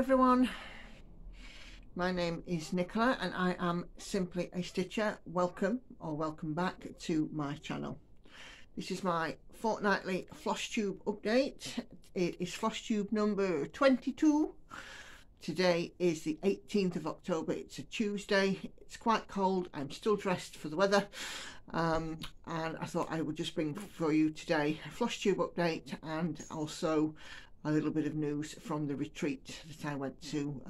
everyone, my name is Nicola and I am simply a stitcher. Welcome back to my channel. This is my fortnightly Flosstube update. It is Flosstube number 22. Today is the 18th of October. It's a Tuesday. It's quite cold. I'm still dressed for the weather, and I thought I would just bring for you today a Flosstube update and also a little bit of news from the retreat that I went to,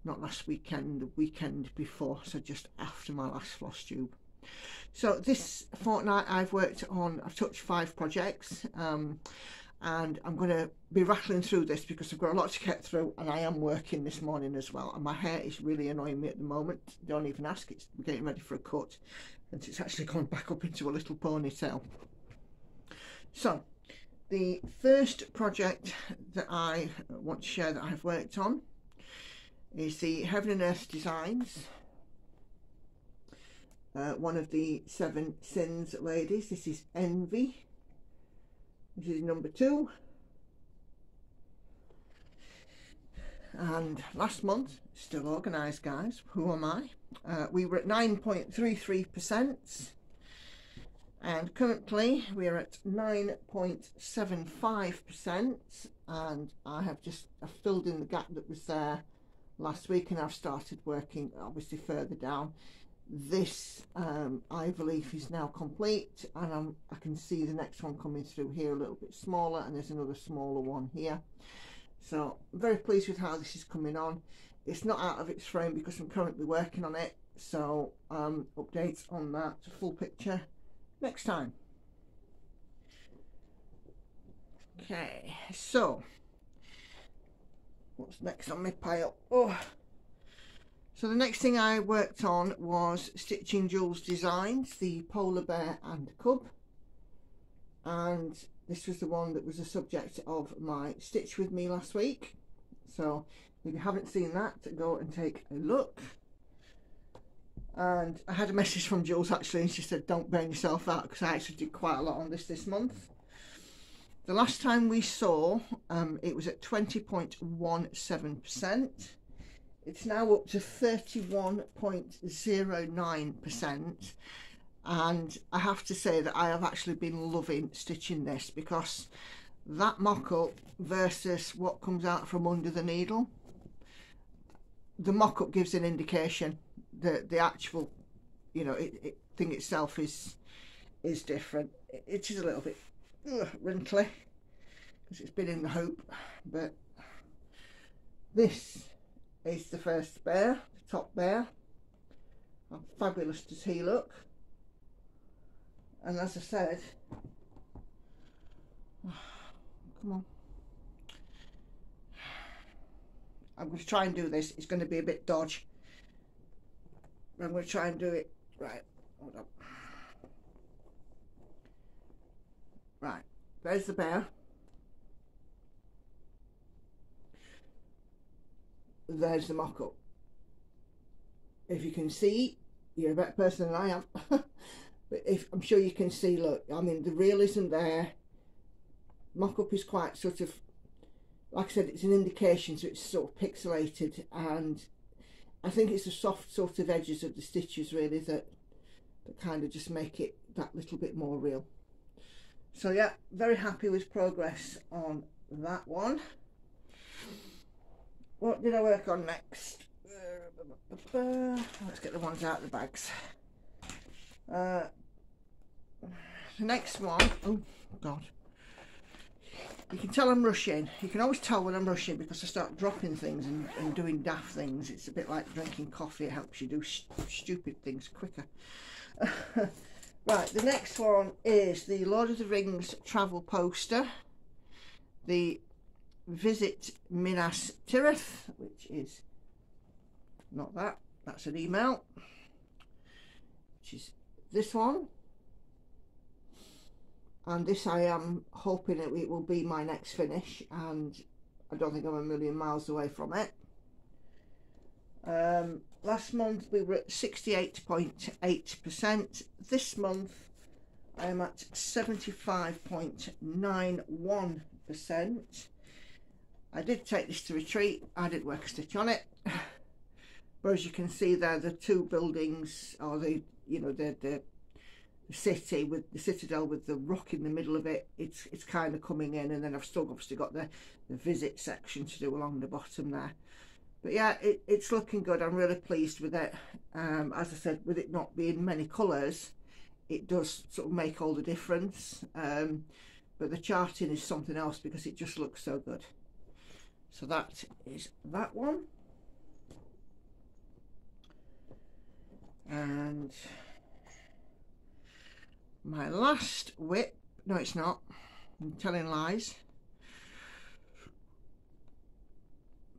not last weekend, the weekend before, so just after my last Flosstube. So this fortnight I've touched 5 projects, and I'm going to be rattling through this because I've got a lot to get through, and I am working this morning as well, and my hair is really annoying me at the moment. Don't even ask, it's getting ready for a cut and it's actually gone back up into a little ponytail. So the first project that I want to share that I've worked on is the Heaven and Earth Designs, one of the 7 Sins ladies. This is Envy. This is number 2. And last month, still organised guys, who am I? We were at 9.33%. And currently we are at 9.75%, and I've filled in the gap that was there last week, and I've started working obviously further down. This ivy leaf is now complete, and I can see the next one coming through here a little bit smaller, and there's another smaller one here. So I'm very pleased with how this is coming on. It's not out of its frame because I'm currently working on it, so updates on that, full picture next time. Okay, so what's next on my pile? So the next thing I worked on was Stitching Jules Designs, the Polar Bear and Cub, and this was the one that was the subject of my Stitch With Me last week. So if you haven't seen that, go and take a look. And I had a message from Jules actually, and she said don't burn yourself out, because I actually did quite a lot on this month. The last time we saw it was at 20.17%. It's now up to 31.09%, and I have to say that I have actually been loving stitching this, because that mock-up versus what comes out from under the needle, the mock-up gives an indication. The actual, you know, thing itself is different. It is a little bit wrinkly because it's been in the hoop, but this is the first bear, the top bear. How fabulous does he look? And as I said, come on, I'm going to try and do this. It's going to be a bit dodgy. I'm going to try and do it right. Hold on. Right, there's the bear. There's the mock-up. If you can see, you're a better person than I am. But I'm sure you can see, look, I mean, the realism there. Mock-up is quite sort of, like I said, it's an indication, so it's sort of pixelated, and I think it's the soft sort of edges of the stitches really that kind of just make it that little bit more real. So yeah, very happy with progress on that one. What did I work on next? Let's get the ones out of the bags. The next one, oh god, you can tell I'm rushing. You can always tell when I'm rushing because I start dropping things and doing daft things. It's a bit like drinking coffee. It helps you do stupid things quicker. Right, the next one is the Lord of the Rings travel poster, the Visit Minas Tirith, which is not that, that's an email, which is this one. And this I am hoping that it will be my next finish, and I don't think I'm a million miles away from it. Last month we were at 68.8%. This month I am at 75.91%. I did take this to retreat. I didn't work a stitch on it. But as you can see there, the two buildings, or the, you know, the city with the citadel with the rock in the middle of it, it's kind of coming in, and then I've still obviously got the visit section to do along the bottom there. But yeah, it's looking good. I'm really pleased with it. As I said, with it not being many colours, it does sort of make all the difference. But the charting is something else because it just looks so good. So that is that one. And my last whip, no it's not, I'm telling lies.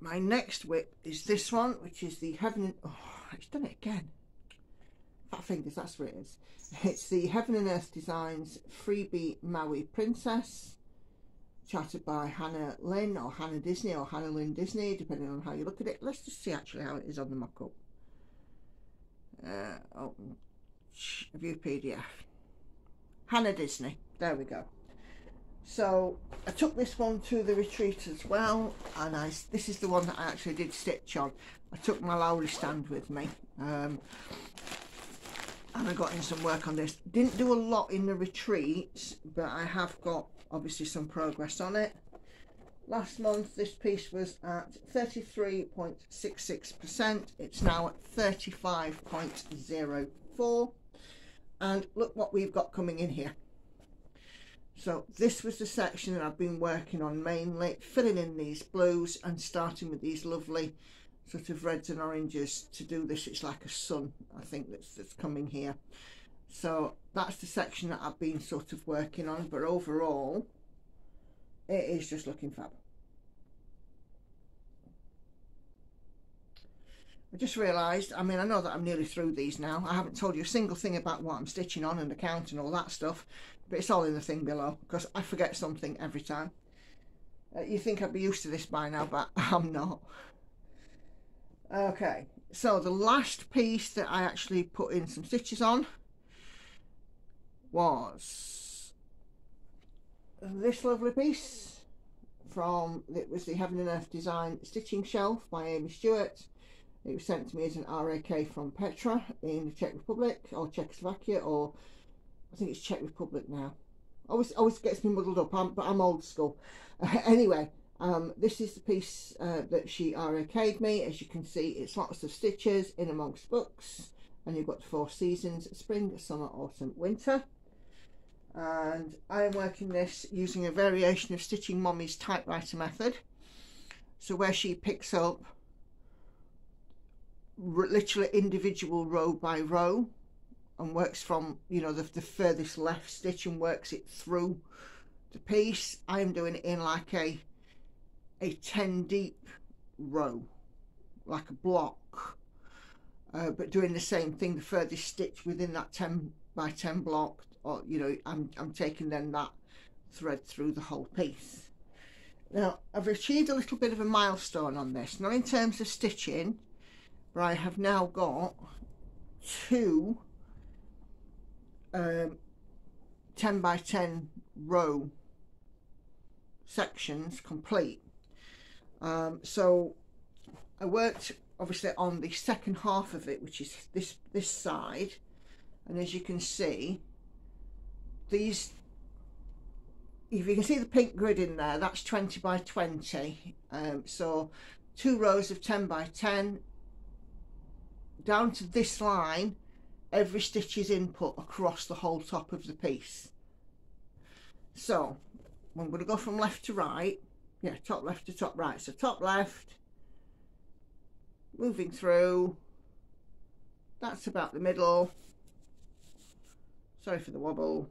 My next whip is this one, which is the Heaven and, oh, it's done it again. Fat fingers, that's what it is. It's the Heaven and Earth Designs Freebie Maui Princess, charted by Hannah Lynn, or Hannah Disney, or Hannah Lynn Disney, depending on how you look at it. Let's just see actually how it is on the mock-up. Open view PDF. Hannah Disney, there we go. So I took this one to the retreat as well, and this is the one that I actually did stitch on. I took my Lowry stand with me, and I got in some work on this. Didn't do a lot in the retreat, but I have got obviously some progress on it. Last month this piece was at 33.66%. It's now at 35.04, and look what we've got coming in here. So this was the section that I've been working on mainly, filling in these blues and starting with these lovely sort of reds and oranges to do this. It's like a sun, I think, that's coming here. So that's the section that I've been sort of working on, but overall it is just looking fab. I just realised, I mean, I know that I'm nearly through these now. I haven't told you a single thing about what I'm stitching on and the count and all that stuff, but it's all in the thing below because I forget something every time. You think I'd be used to this by now, but I'm not. Okay, so the last piece that I actually put in some stitches on was this lovely piece from, it was the Heaven and Earth Design Stitching Shelf by Aimee Stewart. It was sent to me as an RAK from Petra in the Czech Republic, or Czechoslovakia, or I think it's Czech Republic now. Always gets me muddled up, but I'm old school. Anyway, this is the piece that she RAK'd me. As you can see, it's lots of stitches in amongst books, and you've got 4 seasons: spring, summer, autumn, winter. And I am working this using a variation of Stitching Mommy's typewriter method. So where she picks up literally individual row by row and works from, you know, the furthest left stitch and works it through the piece, I am doing it in like a 10 deep row, like a block, but doing the same thing, the furthest stitch within that 10 by 10 block, or, you know, I'm taking then that thread through the whole piece. Now I've achieved a little bit of a milestone on this, not in terms of stitching, but I have now got 2 10 by 10 row sections complete. So I worked obviously on the second half of it, which is this side, and as you can see, these, if you can see the pink grid in there, that's 20 by 20. So 2 rows of 10 by 10 down to this line. Every stitch is input across the whole top of the piece. So I'm going to go from left to right, yeah, top left to top right. So top left, moving through, that's about the middle, sorry for the wobble,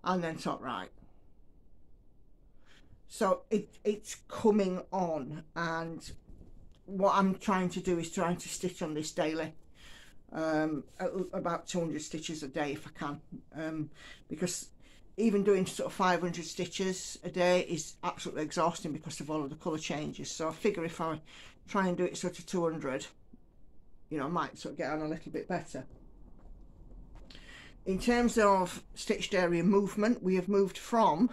and then top right. So it's coming on, and what I'm trying to do is trying to stitch on this daily, about 200 stitches a day if I can, because even doing sort of 500 stitches a day is absolutely exhausting because of all of the colour changes. So I figure if I try and do it sort of 200, you know, I might sort of get on a little bit better. In terms of stitched area movement, we have moved from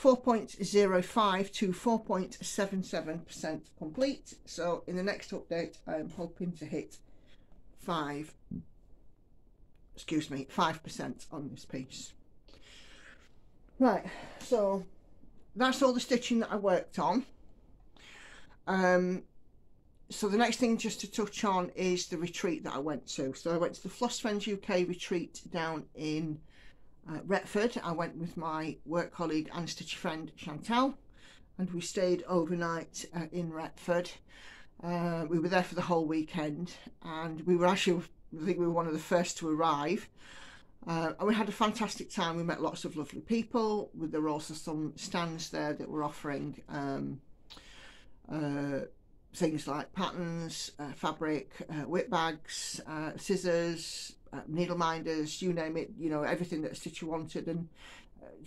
4.05 to 4.77% complete. So in the next update, I'm hoping to hit 5% on this piece. Right, so that's all the stitching that I worked on. So the next thing just to touch on is the retreat that I went to. So I went to the Floss Friends UK retreat down in Retford. I went with my work colleague and stitchy friend Chantal, and we stayed overnight in Retford. We were there for the whole weekend, and we were actually, I think we were one of the first to arrive. And we had a fantastic time. We met lots of lovely people. There were also some stands there that were offering things like patterns, fabric, whip bags, scissors, needle minders, you name it, you know, everything that a stitcher wanted, and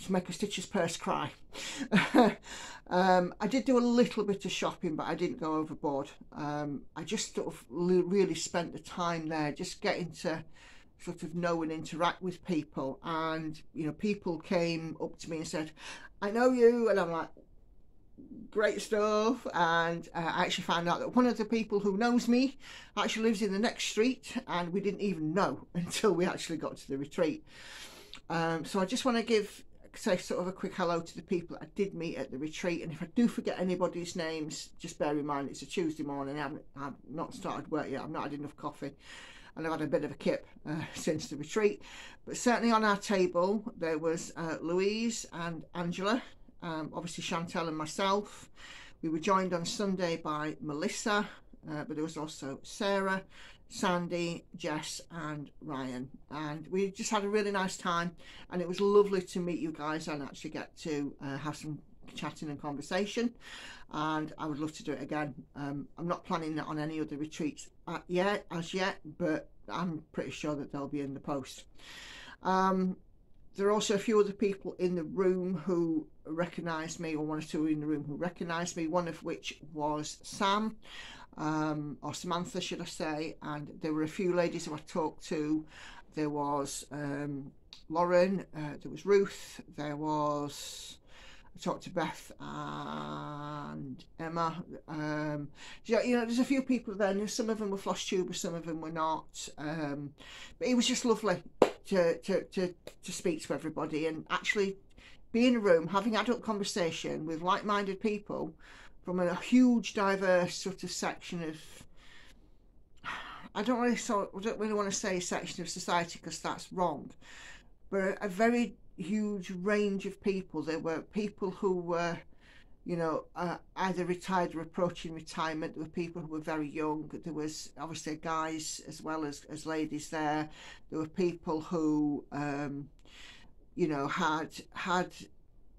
to make a stitcher's purse cry. I did do a little bit of shopping, but I didn't go overboard. I just sort of really spent the time there just getting to sort of know and interact with people, and you know, people came up to me and said, "I know you," and I'm like, great stuff. And I actually found out that one of the people who knows me actually lives in the next street, and we didn't even know until we actually got to the retreat. So I just want to say sort of a quick hello to the people that I did meet at the retreat, and if I do forget anybody's names, just bear in mind it's a Tuesday morning. I've not started work yet. I've not had enough coffee, and I've had a bit of a kip since the retreat. But certainly on our table there was Louise and Angela, obviously Chantal and myself. We were joined on Sunday by Melissa, but there was also Sarah, Sandy, Jess and Ryan, and we just had a really nice time, and it was lovely to meet you guys and actually get to have some chatting and conversation, and I would love to do it again. I'm not planning on any other retreats as yet, but I'm pretty sure that they'll be in the post. There are also a few other people in the room who recognised me, or one or two in the room who recognised me, one of which was Sam, or Samantha should I say, and there were a few ladies who I talked to. There was Lauren, there was Ruth, I talked to Beth and Emma. You know, there's a few people there, and some of them were Flosstubers, some of them were not, but it was just lovely to speak to everybody and actually be in a room having adult conversation with like-minded people from a huge diverse sort of section of, I don't really want to say section of society because that's wrong, but a very huge range of people. There were people who were, you know, either retired or approaching retirement. There were people who were very young. There was obviously guys as well as ladies there. There were people who you know, had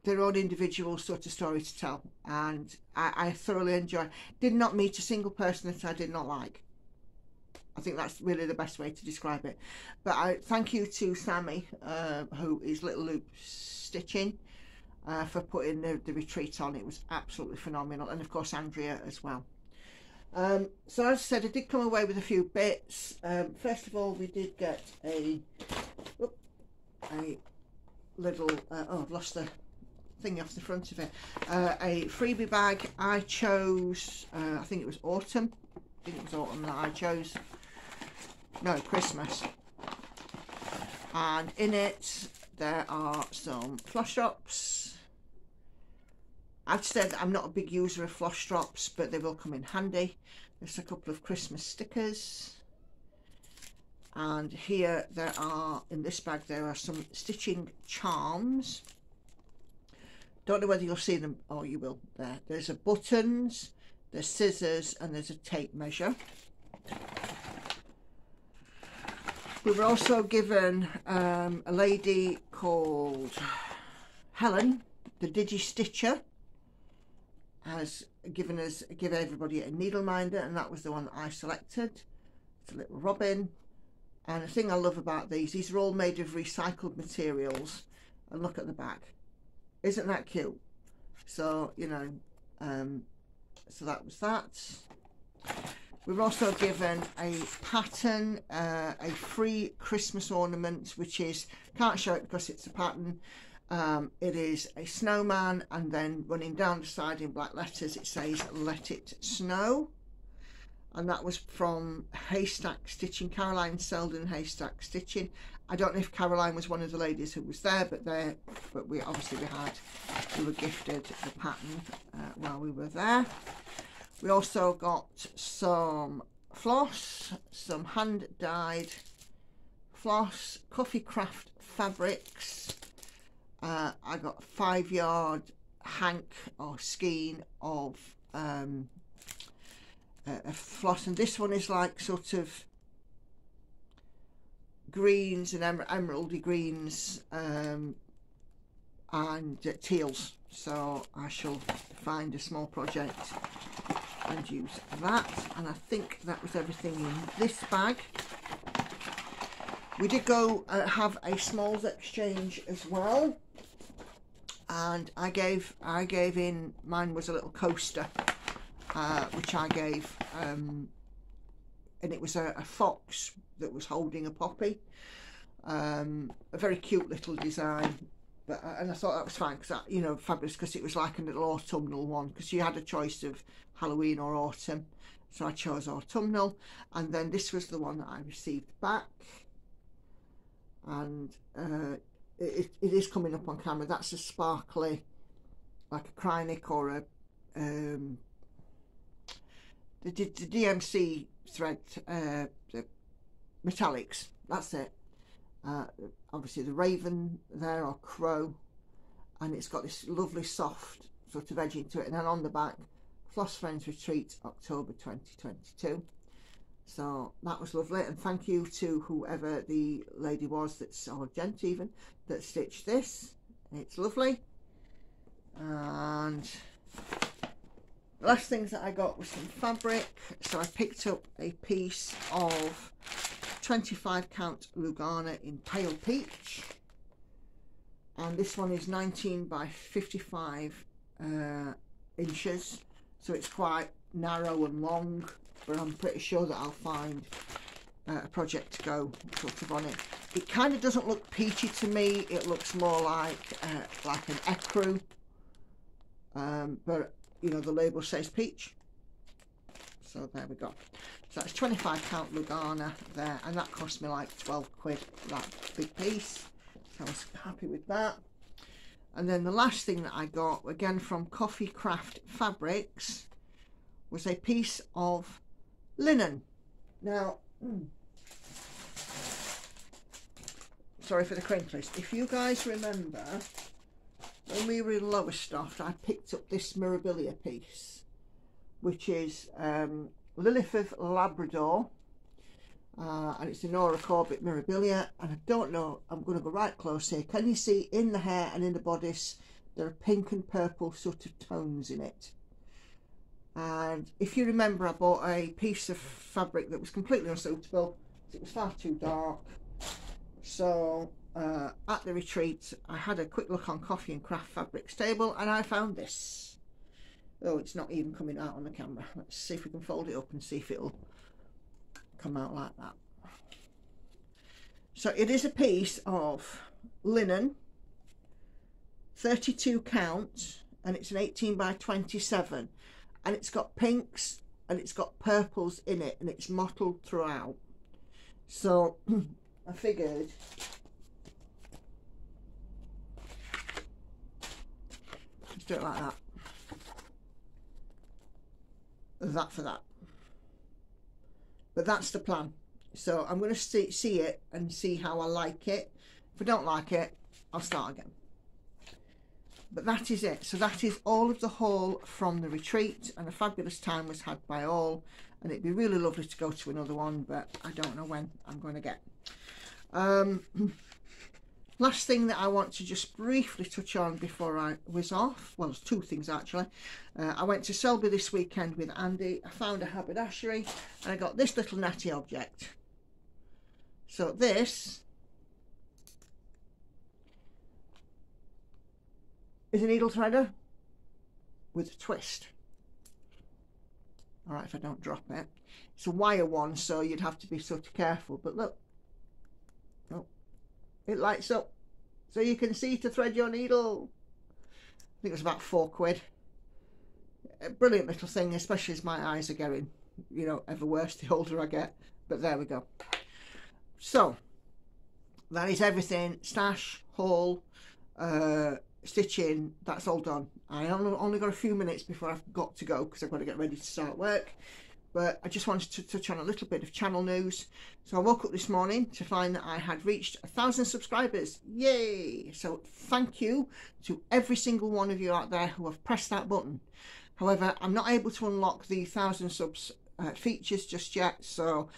their own individual sort of story to tell, and I thoroughly enjoyed. Did not meet a single person that I did not like. I think that's really the best way to describe it. But I thank you to Sammy, who is Little Loop Stitching, for putting the retreat on. It was absolutely phenomenal, and of course Andrea as well. So as I said, I did come away with a few bits. First of all, we did get a little oh, I've lost the thing off the front of it, a freebie bag. I chose I think it was autumn. I think it was autumn that I chose. No, Christmas. And in it there are some floss drops. I've said that I'm not a big user of floss drops, but they will come in handy. There's a couple of Christmas stickers, and here there are, in this bag there are some stitching charms. Don't know whether you'll see them. Oh, you will. There's a buttons, there's scissors, and there's a tape measure. We were also given a lady called Helen, the Digi Stitcher, has give everybody a needle minder, and that was the one that I selected. It's a little robin, and the thing I love about these are all made of recycled materials, and look at the back. Isn't that cute? So, you know, so that was that. We were also given a pattern, a free Christmas ornament, which is, can't show it because it's a pattern, It is a snowman, and then running down the side in black letters it says "Let It Snow." And that was from Haystack Stitching, Caroline Selden Haystack Stitching. I don't know if Caroline was one of the ladies who was there, but we were gifted the pattern while we were there. We also got some floss, some hand dyed floss, coffee craft fabrics. I got 5-yard hank or skein of floss, and this one is like sort of greens and emeraldy greens and teals, so I shall find a small project and use that. And I think that was everything in this bag. We did go have a smalls exchange as well, and I gave in, mine was a little coaster which I gave, and it was a fox that was holding a poppy, a very cute little design, and I thought that was fine because, you know, fabulous, because it was like a little autumnal one, because you had a choice of Halloween or autumn, so I chose autumnal. And then this was the one that I received back, and it is coming up on camera. That's a sparkly, like a Krynic or a the DMC thread, the metallics, that's it. Obviously the raven there, or crow, and it's got this lovely soft sort of edging to it. And then on the back, Floss Friends Retreat, October 2022. So that was lovely, and thank you to whoever the lady was that's, or gent even, that stitched this. It's lovely. And the last things that I got was some fabric, so I picked up a piece of 25 count Lugana in pale peach, and this one is 19 by 55 inches, so it's quite narrow and long, but I'm pretty sure that I'll find a project to go sort of on it. It kind of doesn't look peachy to me, it looks more like an ecru, but you know, the label says peach, so there we go. So that's 25 count Lugana there, and that cost me like 12 quid for that big piece, so I was happy with that. And then the last thing that I got, again from Coffee Craft Fabrics, was a piece of linen. Now, sorry for the crinkles. If you guys remember, when we were in Lowestoft, I picked up this Mirabilia piece, which is Lilith of Labrador, and it's the Nora Corbett Mirabilia, and I don't know, I'm going to go right close here. Can you see in the hair and in the bodice there are pink and purple sort of tones in it? And if you remember, I bought a piece of fabric that was completely unsuitable. It was far too dark. So at the retreat I had a quick look on Coffee and Craft Fabrics table, and I found this. Oh, it's not even coming out on the camera. Let's see if we can fold it up and see if it'll come out like that. So it is a piece of linen, 32 count, and it's an 18 by 27, and it's got pinks and it's got purples in it, and it's mottled throughout. So I figured let's do it like that. That for that. But that's the plan. So I'm going to see it and see how I like it. If I don't like it, I'll start again. But that is it. So that is all of the haul from the retreat, and a fabulous time was had by all, and it'd be really lovely to go to another one, but I don't know when I'm going to get. Last thing that I want to just briefly touch on before I whiz off, well, there's two things actually. I went to Selby this weekend with Andy. I found a haberdashery and I got this little natty object. So this is a needle threader with a twist. All right, if I don't drop it. It's a wire one, so you'd have to be sort of careful, but look. Oh, it lights up. so you can see to thread your needle. I think it was about £4. A brilliant little thing, especially as my eyes are getting, you know, ever worse the older I get. But there we go. So that is everything. Stash, haul, stitching, that's all done. I only got a few minutes before I've got to go because I've got to get ready to start work. But I just wanted to touch on a little bit of channel news. So I woke up this morning to find that I had reached 1,000 subscribers. Yay! So thank you to every single one of you out there who have pressed that button. However, I'm not able to unlock the 1,000 subs features just yet. So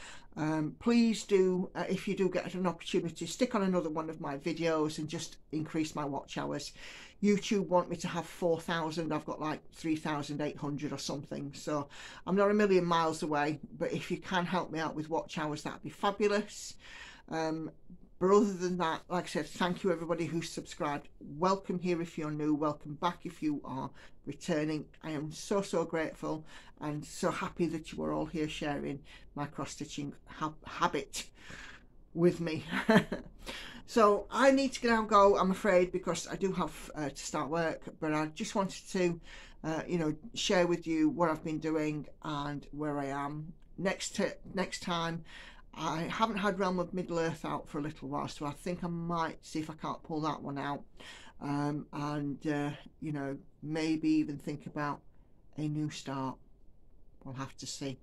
please do, if you do get an opportunity, stick on another one of my videos and just increase my watch hours. YouTube want me to have 4,000. I've got like 3,800 or something, so I'm not a million miles away. But if you can help me out with watch hours, that'd be fabulous. But other than that, like I said, thank you everybody who's subscribed. Welcome here if you're new, welcome back if you are returning. I am so grateful and so happy that you are all here sharing my cross-stitching habit with me. So I need to now go, I'm afraid, because I do have to start work. But I just wanted to you know, share with you what I've been doing and where I am. Next time, I haven't had Realm of Middle Earth out for a little while, so I think I might see if I can't pull that one out, and you know, maybe even think about a new start. We'll have to see.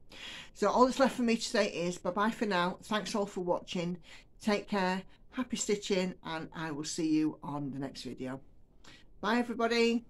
So all that's left for me to say is bye bye for now. Thanks all for watching. Take care, happy stitching, and I will see you on the next video. Bye everybody.